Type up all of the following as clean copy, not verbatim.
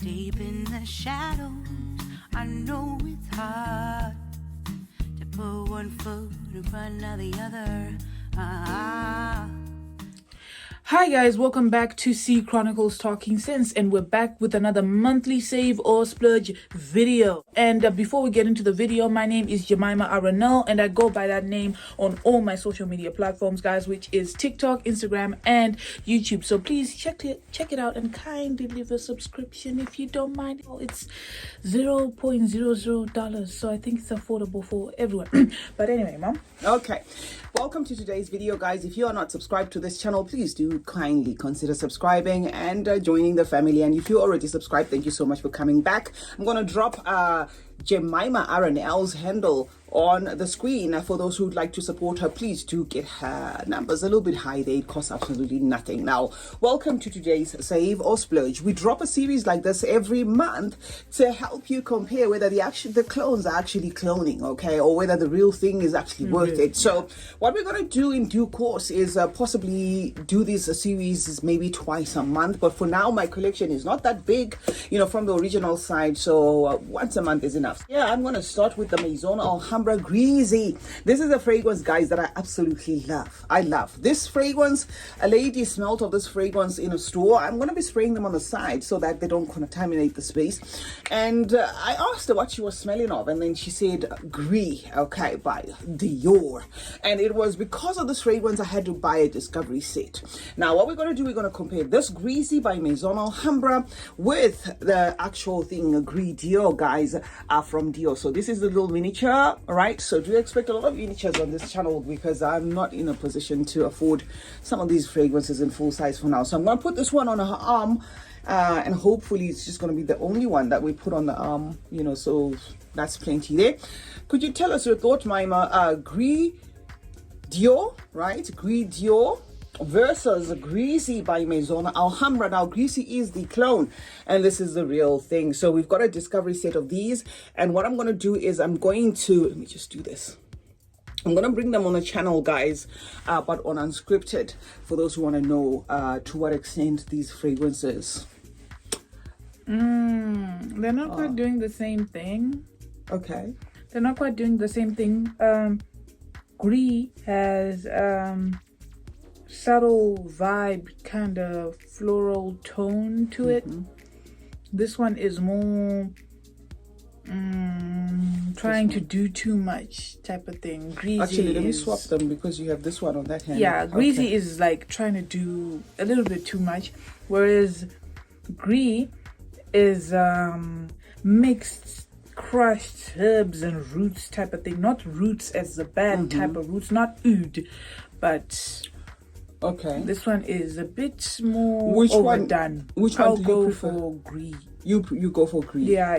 Deep in the shadows, I know it's hard to put one foot in front of the other. Hi guys, welcome back to CeeChronicles-Talking Sense, and we're back with another monthly save or splurge video. And before we get into the video, my name is Jemima Aranel, and I go by that name on all my social media platforms, guys, which is TikTok, Instagram, and YouTube. So please check it out and kindly leave a subscription if you don't mind. It's $0.00, so I think it's affordable for everyone. But anyway, Mom. Okay, welcome to today's video, guys. If you are not subscribed to this channel, please do kindly consider subscribing and joining the family. And if you already subscribed, thank you so much for coming back. I'm gonna drop Jemima Aranel's handle on the screen. For those who would like to support her, please do get her numbers a little bit high. They cost absolutely nothing. Now, welcome to today's Save or Splurge. We drop a series like this every month to help you compare whether the clones are actually cloning, okay, or whether the real thing is actually worth it. So what we're going to do in due course is possibly do this series maybe twice a month, but for now my collection is not that big, you know, from the original side, so once a month is enough. Yeah, I'm going to start with the Maison Alhambra Gris. This is a fragrance, guys, that I absolutely love. I love this fragrance. A lady smelled of this fragrance in a store. I'm going to be spraying them on the side so that they don't contaminate the space. And I asked her what she was smelling of, and then she said Gris, okay, by Dior. And it was because of this fragrance I had to buy a discovery set. Now what we're going to do, we're going to compare this Gris by Maison Alhambra with the actual thing, Gris Dior, guys, from Dior. So this is the little miniature. All right, so do expect a lot of miniatures on this channel because I'm not in a position to afford some of these fragrances in full size for now. So I'm going to put this one on her arm, and hopefully it's just going to be the only one that we put on the arm, you know, so that's plenty there. Could you tell us your thought, Mima? Gris Dior, right? Gris Dior versus Gris by Maison Alhambra. Now Gris is the clone and this is the real thing. So we've got a discovery set of these, and what I'm going to do is I'm going to, let me just do this, I'm going to bring them on the channel, guys, but on unscripted, for those who want to know to what extent these fragrances, They're not quite doing the same thing. Okay, they're not quite doing the same thing. Gris has subtle vibe, kind of floral tone to it. This one is more trying to do too much type of thing. Gris, actually let me swap them because you have this one on that hand. Yeah, Gris is like trying to do a little bit too much, whereas Gris is mixed crushed herbs and roots type of thing. Not roots as the bad type of roots, not oud, but okay, this one is a bit more which overdone. Which one I'll do you go prefer? for Gris. You go for Gris. Yeah,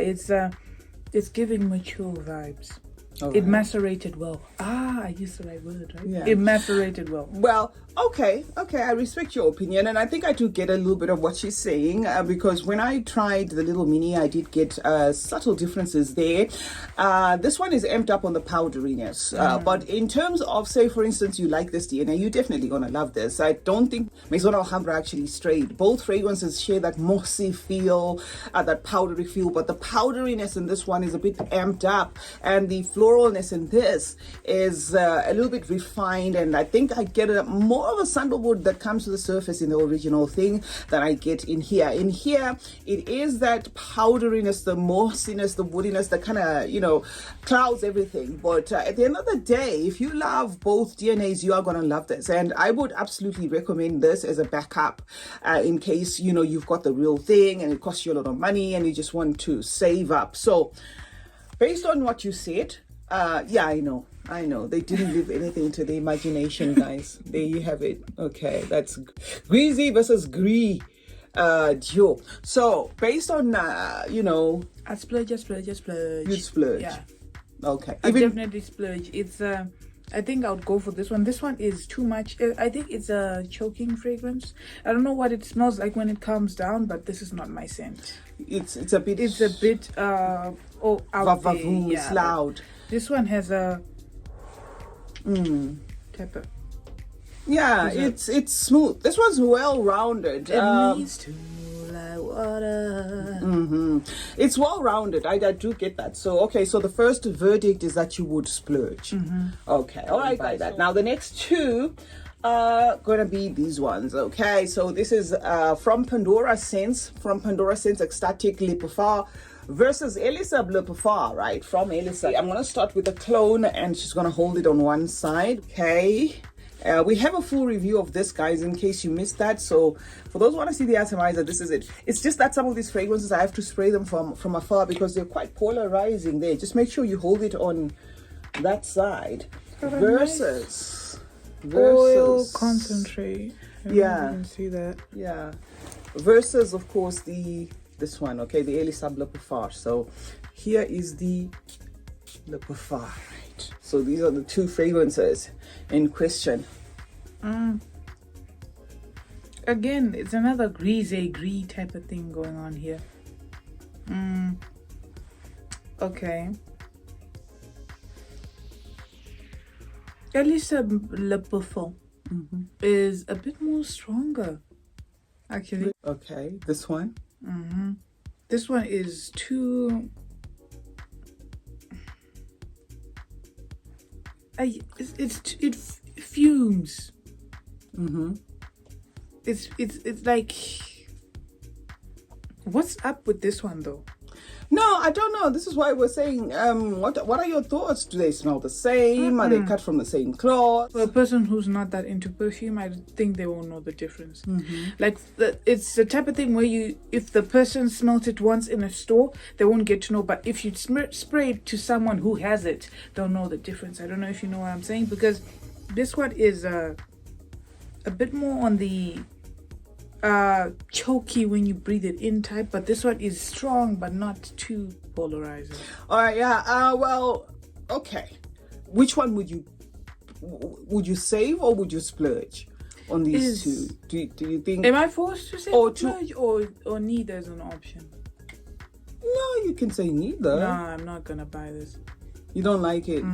it's giving mature vibes. Right. It macerated well. I used the right word, right? Yeah. It macerated well. Well, okay, I respect your opinion, and I think I do get a little bit of what she's saying, because when I tried the little mini, I did get subtle differences there. This one is amped up on the powderiness, but in terms of, say for instance, you like this DNA, you're definitely gonna love this. I don't think Maison Alhambra actually strayed. Both fragrances share that mossy feel, that powdery feel, but the powderiness in this one is a bit amped up, and the floralness in this is a little bit refined, and I think I get a more of a sandalwood that comes to the surface in the original thing than I get in here. In here, it is that powderiness, the mossiness, the woodiness that kind of, you know, clouds everything. But at the end of the day, if you love both DNAs, you are going to love this. And I would absolutely recommend this as a backup in case, you know, you've got the real thing and it costs you a lot of money and you just want to save up. So based on what you said, yeah, I know they didn't leave anything to the imagination, guys. There you have it. Okay, that's Gris versus Gris Dior. So based on you know, I splurge. you splurge. Yeah, okay, I definitely splurge. It's I think I would go for this one. This one is too much. I think it's a choking fragrance. I don't know what it smells like when it calms down, but this is not my scent. It's a bit out there. Yeah, it's loud. This one has a type of, yeah, it's smooth. This one's well rounded. it needs to water. It's well-rounded. I do get that. So, okay, so the first verdict is that you would splurge. Okay, all right, by that. Now, the next two are gonna be these ones. Okay, so this is from Pandora Sense, Ecstatic Le Parfum versus Elie Saab Le Parfum, right? From Elie Saab. I'm gonna start with the clone, and she's gonna hold it on one side. Okay. We have a full review of this, guys, in case you missed that. So for those who want to see the atomizer, this is it. It's just that some of these fragrances, I have to spray them from afar because they're quite polarizing there. Just make sure you hold it on that side. Versus oil concentrate. Yeah. You can see that. Yeah. Versus, of course, this one, okay, the Elie Saab Le Parfum. So here is the Le Parfum, right? So these are the two fragrances in question. Again, it's another Gris type of thing going on here. Okay. Elie Saab Le Parfum is a bit more stronger, actually. Okay, this one. This one is too. It fumes. It's like, what's up with this one though? No, I don't know. This is why we're saying, what are your thoughts? Do they smell the same? Are they cut from the same cloth? For a person who's not that into perfume, I think they won't know the difference. Like, it's the type of thing where if the person smells it once in a store, they won't get to know. But if you spray it to someone who has it, they'll know the difference. I don't know if you know what I'm saying, because this one is a bit more on the choky when you breathe it in type, but this one is strong but not too polarizing. All right, yeah. Well, okay. Which one would you save or would you splurge on these two? Do you think? Am I forced to say splurge or neither is an option? No, you can say neither. No, I'm not gonna buy this. You don't like it?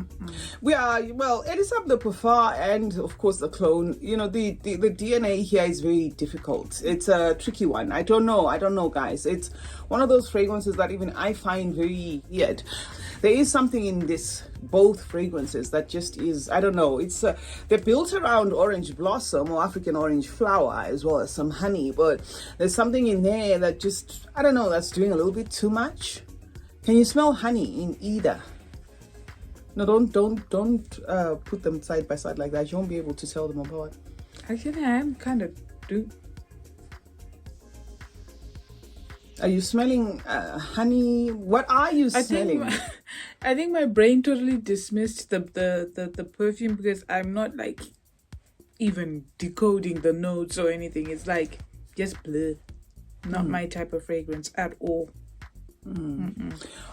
Well, Elie Saab Le Parfum and of course the clone, you know, the DNA here is very difficult. It's a tricky one. I don't know, guys. It's one of those fragrances that even I find very weird. There is something in both fragrances that just is, I don't know. It's they're built around orange blossom or African orange flower as well as some honey, but there's something in there that just, I don't know, that's doing a little bit too much. Can you smell honey in either? No, don't put them side by side like that. You won't be able to tell them apart. Actually, I am kind of do. Are you smelling honey? What are you smelling? I think my brain totally dismissed the perfume because I'm not like even decoding the notes or anything. It's like just bleh. Not my type of fragrance at all.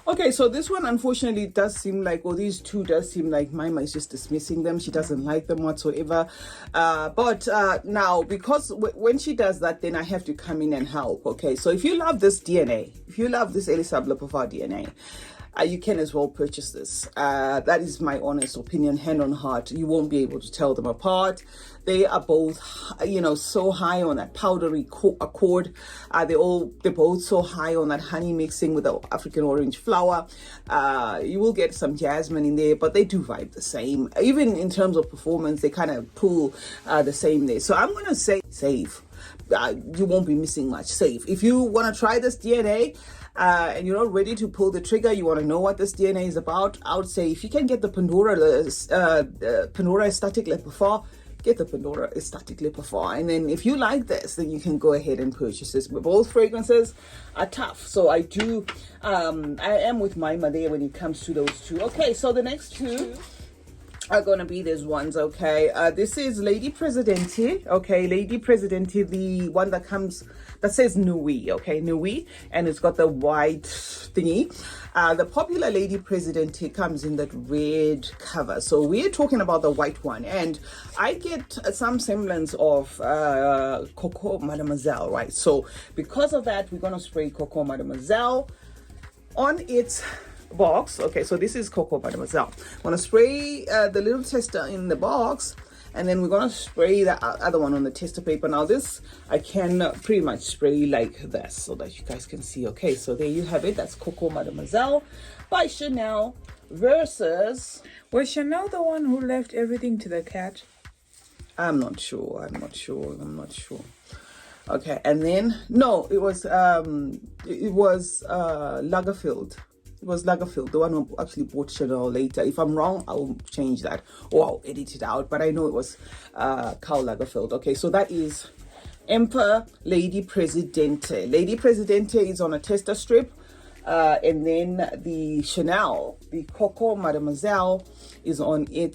Okay, so this one unfortunately does seem like, or these two does seem like Maima is just dismissing them. She doesn't like them whatsoever. But now, because when she does that, then I have to come in and help. Okay, so if you love this DNA, if you love this Elie Saab Le Parfum DNA, you can as well purchase this. That is my honest opinion, hand on heart. You won't be able to tell them apart. They are both, you know, so high on that powdery accord. They're both so high on that honey mixing with the African orange flower. You will get some jasmine in there, but they do vibe the same. Even in terms of performance, they kind of pull the same there. So I'm going to say save. You won't be missing much. Save. If you want to try this DNA, and you're not ready to pull the trigger, you want to know what this DNA is about, I would say if you can get the Pandora Ecstatic Le Parfum, get the Pandora Ecstatic Le Parfum. And then if you like this, then you can go ahead and purchase this. But both fragrances are tough. So I am with Maima there when it comes to those two. Okay, so the next two are going to be these ones, okay? This is Lady Presidente, okay? Lady Presidente, the one that says Nui, okay? Nui, and it's got the white thingy. The popular Lady Presidente comes in that red cover. So we're talking about the white one. And I get some semblance of Coco Mademoiselle, right? So because of that, we're going to spray Coco Mademoiselle on its box. Okay, so this is Coco Mademoiselle. I'm going to spray the little tester in the box. And then we're gonna spray the other one on the tester paper. Now this I can pretty much spray like this so that you guys can see. Okay, so there you have it. That's Coco Mademoiselle by Chanel versus... Was Chanel the one who left everything to the cat? I'm not sure. Okay, and then no, it was Lagerfeld. It was Lagerfeld, the one who actually bought Chanel later. If I'm wrong, I'll change that or I'll edit it out. But I know it was Karl Lagerfeld. Okay, so that is Emperor Lady Presidente. Lady Presidente is on a tester strip. And then the Chanel, the Coco Mademoiselle, is on a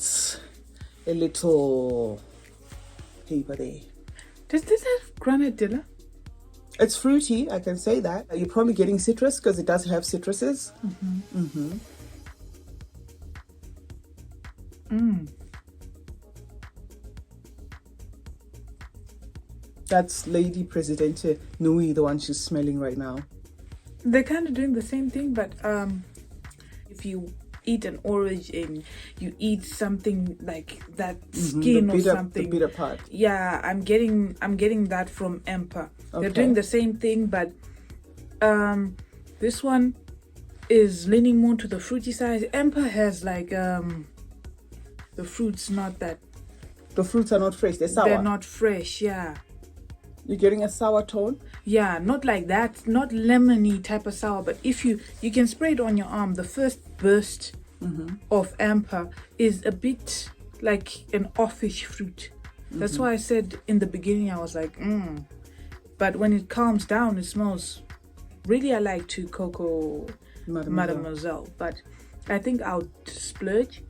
little paper there. Does this have granadilla? It's fruity, I can say that. You're probably getting citrus because it does have citruses. That's Lady Presidente Nui, the one she's smelling right now. They're kind of doing the same thing, but if you eat an orange and you eat something like that skin or something, the bitter part. Yeah, I'm getting that from Emperor. Okay. They're doing the same thing, but this one is leaning more to the fruity side. Emperor has like the fruits not that. The fruits are not fresh. They're sour. They're not fresh. Yeah. You're getting a sour tone. Yeah, not like that, not lemony type of sour, but if you can spray it on your arm, the first burst of Amber is a bit like an offish fruit. That's why I said in the beginning I was like, but when it calms down, it smells really alike to Coco Mademoiselle. But I think I'll splurge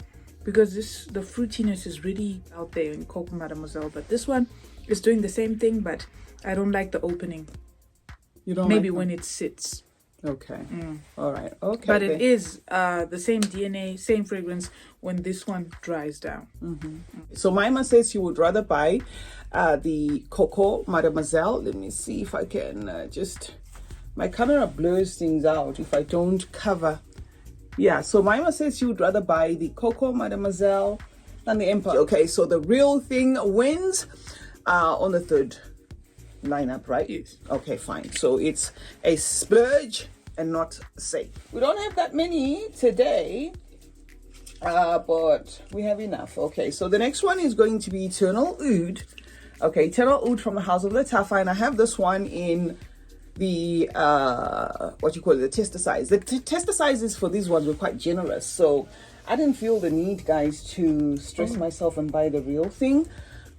because the fruitiness is really out there in Coco Mademoiselle. But this one is doing the same thing, but I don't like the opening. You don't maybe like when it sits. Okay. All right. Okay. But it is the same DNA, same fragrance when this one dries down. So Maima says she would rather buy the Coco Mademoiselle. Let me see if I can just... My camera blurs things out if I don't cover. Yeah, so Maima says she would rather buy the Coco Mademoiselle than the Empire. Okay, so the real thing wins on the third lineup, right? Yes. Okay, fine. So it's a splurge and not safe. We don't have that many today, but we have enough. Okay, so the next one is going to be Eternal Oud. Okay, Eternal Oud from the House of Lattafa, and I have this one in the the tester size. The tester sizes for these ones were quite generous, so I didn't feel the need, guys, to stress myself and buy the real thing.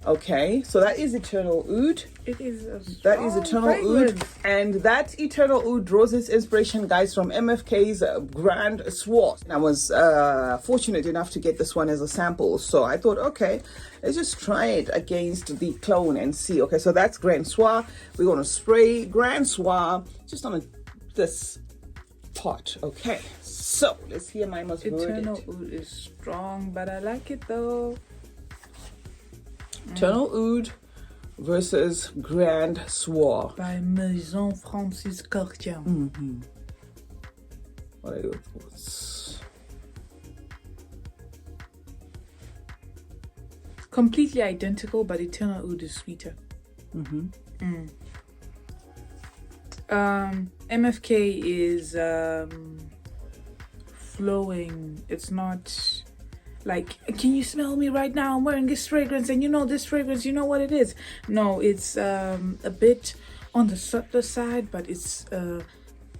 Okay, so that is Eternal Oud. It is that is Eternal Oud, and that Eternal Oud draws its inspiration, guys, from MFK's Grand Soir. I was fortunate enough to get this one as a sample, so I thought, okay, let's just try it against the clone and see. Okay, so that's Grand Soir. We're gonna spray Grand Soir just on this pot. Okay, so let's hear my most Eternal Oud is strong, but I like it though. Eternal Oud versus Grand Soir by Maison Francis Cartier. What are your thoughts? Completely identical, but Eternal Oud is sweeter. MFK is flowing. It's not like, can you smell me right now? I'm wearing this fragrance, and you know this fragrance, you know what it is. No, it's a bit on the subtler side, but it's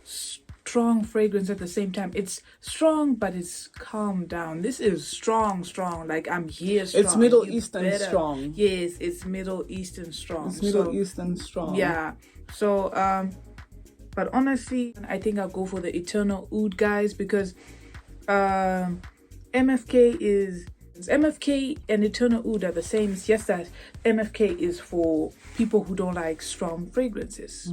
strong fragrance at the same time. It's strong, but it's calmed down. This is strong, like I'm here strong. It's Middle Eastern strong. Yes, it's Middle Eastern strong. It's Middle Eastern strong. Yeah. So, but honestly, I think I'll go for the Eternal Oud, guys, because MFK and Eternal Oud are the same. It's just that MFK is for people who don't like strong fragrances.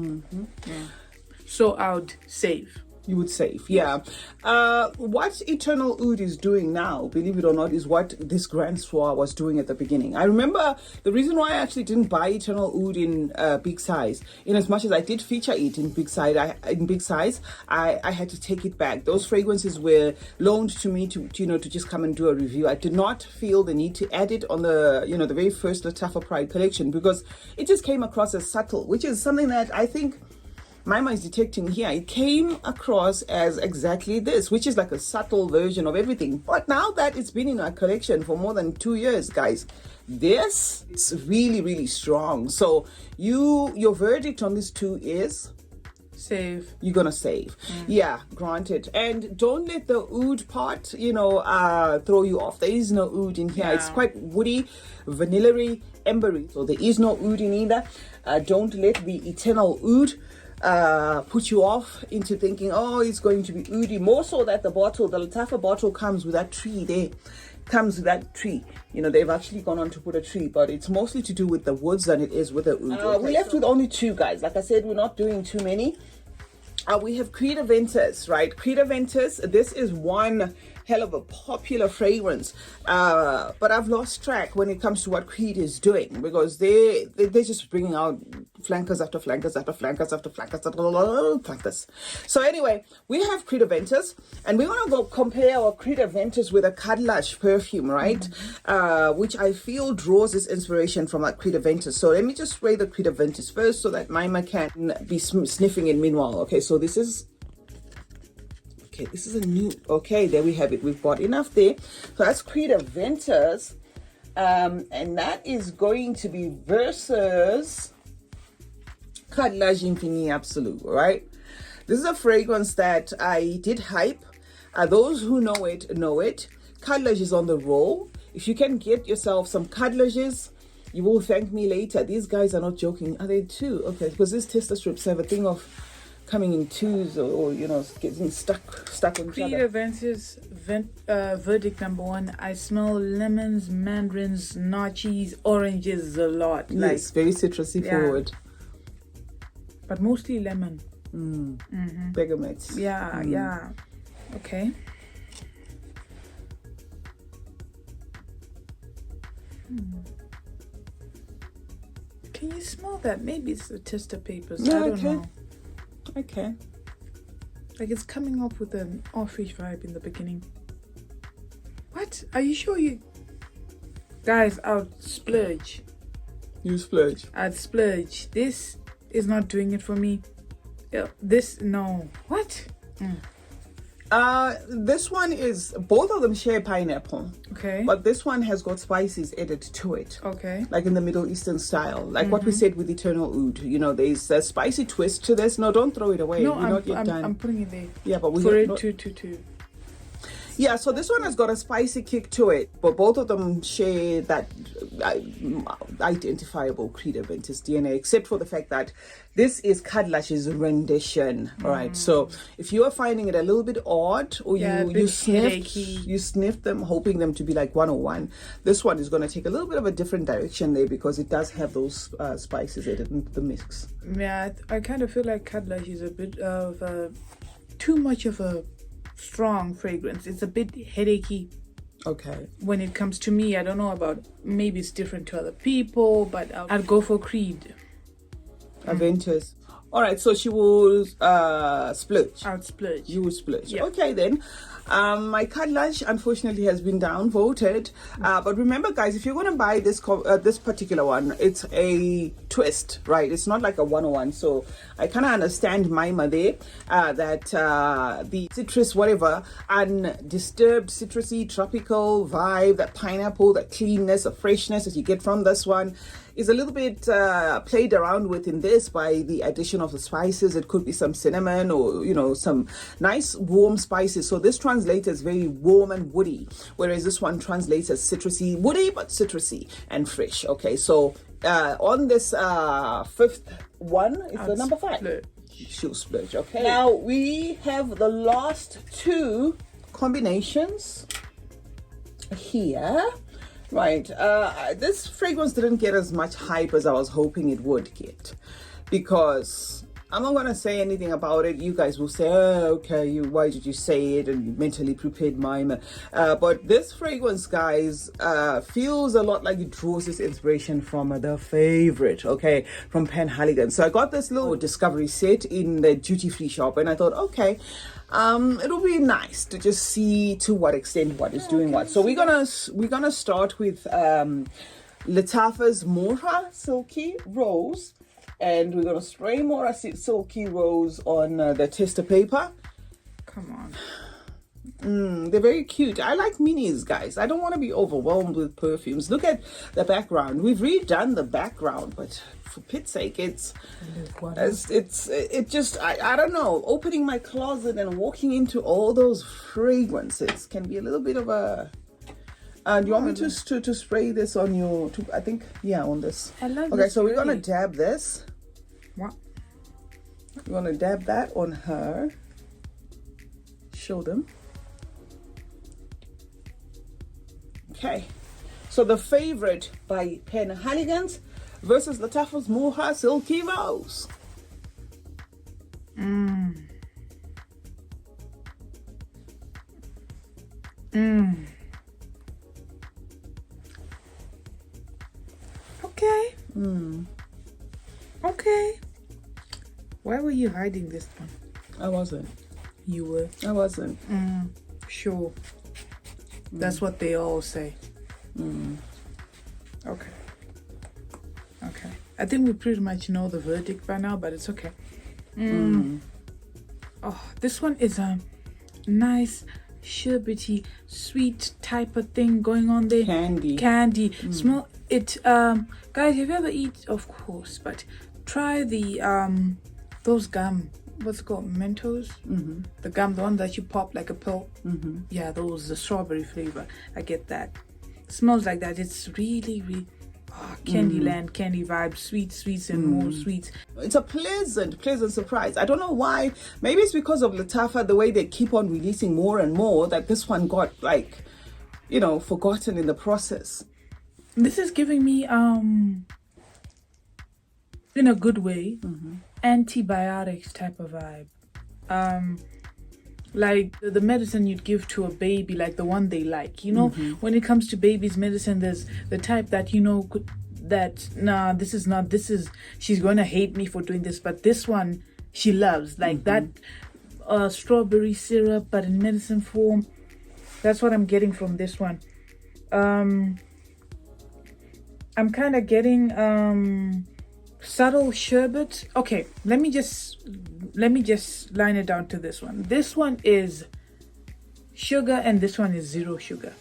So I would save. You would save, yeah. What Eternal Oud is doing now, believe it or not, is what this Grand Soir was doing at the beginning. I remember the reason why I actually didn't buy Eternal Oud in big size, in as much as I did feature it in big size, I had to take it back. Those fragrances were loaned to me to just come and do a review. I did not feel the need to add it on the the very first Lattafa Pride collection, because it just came across as subtle, which is something that I think Maima is detecting here. It came across as exactly this, which is like a subtle version of everything. But now that it's been in our collection for more than 2 years, guys, this is really, really strong. So your verdict on this two is? Save. You're gonna save. Yeah, granted. And don't let the oud part throw you off. There is no oud in here. It's quite woody, vanilla-y, embery, so there is no oud in either. Don't let the Eternal Oud put you off into thinking, oh, it's going to be oody. More so that the Lattafa bottle comes with that tree there. Comes with that tree. They've actually gone on to put a tree, but it's mostly to do with the woods than it is with the oud. We're left with only two, guys. Like I said, we're not doing too many. We have Creed Aventus, right? Creed Aventus, this is one hell of a popular fragrance, but I've lost track when it comes to what Creed is doing, because they're just bringing out flankers after flankers after flankers after flankers after flankers. So anyway, we have Creed Aventus, and we want to go compare our Creed Aventus with a Cade perfume, right? Which I feel draws its inspiration from that Creed Aventus. So let me just spray the Creed Aventus first so that Maima can be sniffing it meanwhile. Okay, so this is a new, okay, there we have it. We've got enough there. So that's Creed Aventus, and that is going to be versus Cade Infini Absolute, right? This is a fragrance that I did hype. Those who know it know it. Cade is on the roll. If you can get yourself some Cade, you will thank me later. These guys are not joking. Are they two? Okay, because these tester strips have a thing of coming in twos, or getting stuck on each other. Aventus verdict number one. I smell lemons, mandarins, naachis, oranges a lot. Yes, very citrusy forward. But mostly lemon. Bergamots. Yeah. Okay. Can you smell that? Maybe it's the tester papers. I don't know. Okay. Like it's coming off with an offish vibe in the beginning. What? Are you sure you... Guys, I'll splurge. You splurge. I'd splurge. This is not doing it for me. No. What? This one is, both of them share pineapple. Okay. But this one has got spices added to it. Okay. Like in the Middle Eastern style. Like what we said with Eternal Oud. There's a spicy twist to this. No, don't throw it away. No, We're not yet done. I'm putting it there. Yeah, but we for it to. Yeah, so this one has got a spicy kick to it, but both of them share that identifiable Creed Aventus DNA, except for the fact that this is Cade rendition. All right, so if you are finding it a little bit odd, or you sniffed them hoping them to be like 101, this one is going to take a little bit of a different direction there, because it does have those spices added into the mix. Yeah, I kind of feel like Cade is a bit of too much of a strong fragrance. It's a bit headachy. Okay. When it comes to me, I don't know about, maybe it's different to other people, but I'd go for Creed. Aventus. All right, so she will splurge. I'd splurge. You will splurge. Yeah. Okay, then. My Cade unfortunately has been downvoted. But remember, guys, if you're going to buy this particular one, it's a twist, right? It's not like a 101. So I kind of understand Maima there, that the citrus, whatever, undisturbed, citrusy, tropical vibe, that pineapple, that cleanness, the freshness that you get from this one is a little bit played around with in this by the addition of the spices. It could be some cinnamon or, some nice warm spices. So this translates as very warm and woody, whereas this one translates as citrusy, woody, but citrusy and fresh. Okay, so on this fifth one is the number 5. She'll splurge. Okay. Now we have the last two combinations here. Right, this fragrance didn't get as much hype as I was hoping it would get, because I'm not gonna say anything about it. You guys will say, oh, okay, why did you say it? And you mentally prepared mime. But this fragrance, guys, feels a lot like it draws its inspiration from the favorite, okay, from Penhaligon. So I got this little discovery set in the duty-free shop, and I thought, okay, it'll be nice to just see to what extent what is doing what. So we're gonna start with Lattafa's Mora Silky Rose. And we're going to spray more Silky Rose on the tester paper. Come on. They're very cute. I like minis, guys. I don't want to be overwhelmed with perfumes. Look at the background. We've redone the background, but for pit's sake, I don't know. Opening my closet and walking into all those fragrances can be a little bit of a... do you want me to spray this on your... I think, yeah, on this. I love Okay, this so we're really. going to dab this. What? We're going to dab that on her. Show them. Okay. So the favorite by Penhaligon versus Lattafa's Moha Silky Rose. Okay. Okay. Why were you hiding this one? I wasn't. You were. I wasn't. Sure. That's what they all say. Okay. Okay. I think we pretty much know the verdict by now, but it's okay. Oh, this one is a nice, sherbety, sweet type of thing going on there. Candy. Smell it. Guys, have you ever eat? Of course, but try the those gum. What's it called? Mentos. The gum, the one that you pop like a pill. Yeah, those, the strawberry flavor. I get that. Smells like that. It's really, really Candyland, candy vibes, sweets and more sweets. It's a pleasant surprise. I don't know why. Maybe it's because of Lattafa, the way they keep on releasing more and more, that this one got, like, you know, forgotten in the process. This is giving me in a good way, antibiotics type of vibe. Like the medicine you'd give to a baby, like the one they like, you know. When it comes to babies' medicine, there's the type that, you know, she's going to hate me for doing this, but this one she loves, like that strawberry syrup, but in medicine form. That's what I'm getting from this one. I'm kind of getting subtle sherbet. Okay, let me just line it down to this one. This one is sugar and this one is zero sugar.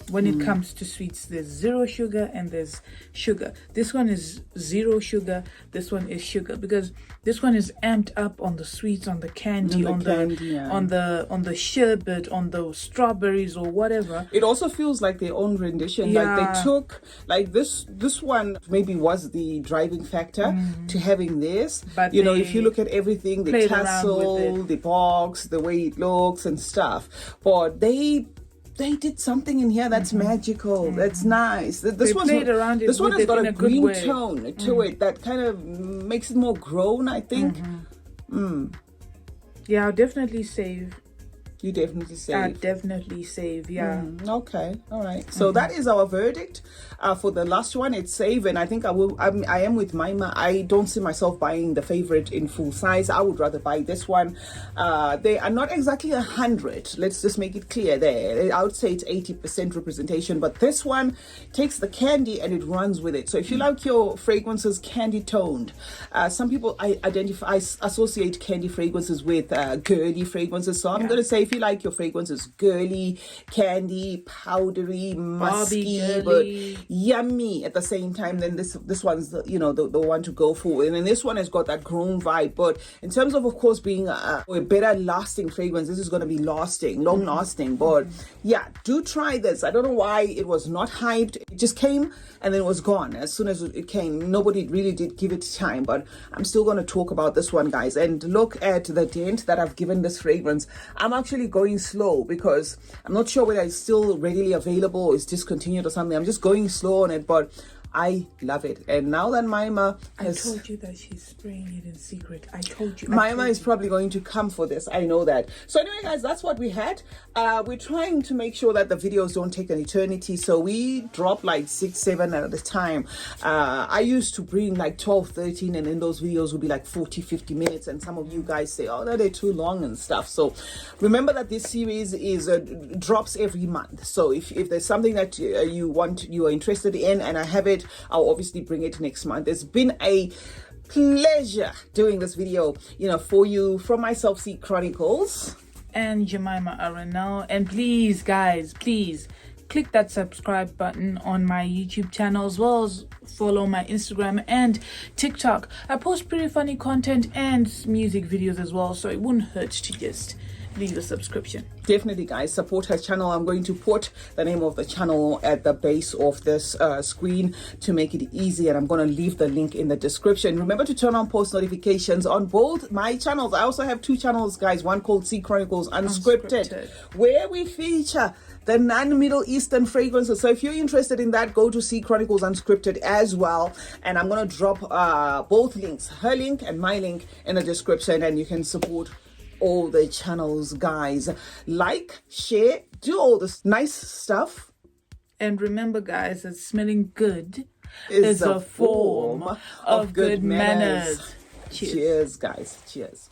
When it comes to sweets, there's zero sugar and there's sugar. This one is zero sugar, this one is sugar, because this one is amped up on the sweets, on the candy, on the sherbet, on the strawberries or whatever. It also feels like their own rendition. Yeah. Like they took, like this one maybe was the driving factor to having this. But you know, if you look at everything, the tassel, the box, the way it looks and stuff, but they did something in here that's magical. That's nice. This one has got a green tone to it that kind of makes it more grown, I think. Yeah, I'll definitely save. You definitely save. I definitely save, yeah. Okay, all right. So that is our verdict for the last one. It's save, and I think I am with Maima. I don't see myself buying the favorite in full size. I would rather buy this one. They are not exactly 100. Let's just make it clear there. I would say it's 80% representation, but this one takes the candy and it runs with it. So if you like your fragrances candy toned, some people associate candy fragrances with girly fragrances. So I'm going to say, if you like your fragrances girly, candy, powdery, musky, but yummy at the same time, then this one's the one to go for. And then this one has got that grown vibe. But in terms of course, being a better lasting fragrance, this is going to be long lasting. But yeah, do try this. I don't know why it was not hyped. It just came and then it was gone as soon as it came. Nobody really did give it time. But I'm still going to talk about this one, guys. And look at the dent that I've given this fragrance. I'm actually going slow because I'm not sure whether it's still readily available or it's discontinued or something. I'm just going slow on it, but I love it. And now that Maima has... I told you that she's spraying it in secret. I told you. Maima is probably going to come for this. I know that. So anyway, guys, that's what we had. We're trying to make sure that the videos don't take an eternity. So we drop like 6, 7 at a time. I used to bring like 12, 13, and then those videos would be like 40, 50 minutes. And some of you guys say, oh, no, they're too long and stuff. So remember that this series is drops every month. So if there's something that you are interested in and I have it, I'll obviously bring it next month. It's been a pleasure doing this video, for you, from myself, CeeChronicles and Jemima Arenal. And please, guys, please click that subscribe button on my YouTube channel, as well as follow my Instagram and TikTok. I post pretty funny content and music videos as well, so it wouldn't hurt to just leave a subscription. Definitely, guys, support her channel. I'm going to put the name of the channel at the base of this screen to make it easy, and I'm going to leave the link in the description. Remember to turn on post notifications on both my channels. I also have 2 channels, guys. One called CeeChronicles-Unscripted, where we feature the non-Middle Eastern fragrances. So if you're interested in that, go to CeeChronicles-Unscripted as well, and I'm going to drop both links, her link and my link, in the description, and you can support all the channels, guys. Like, share, do all this nice stuff. And remember, guys, that smelling good is a form of good manners. Cheers. Cheers, guys. Cheers.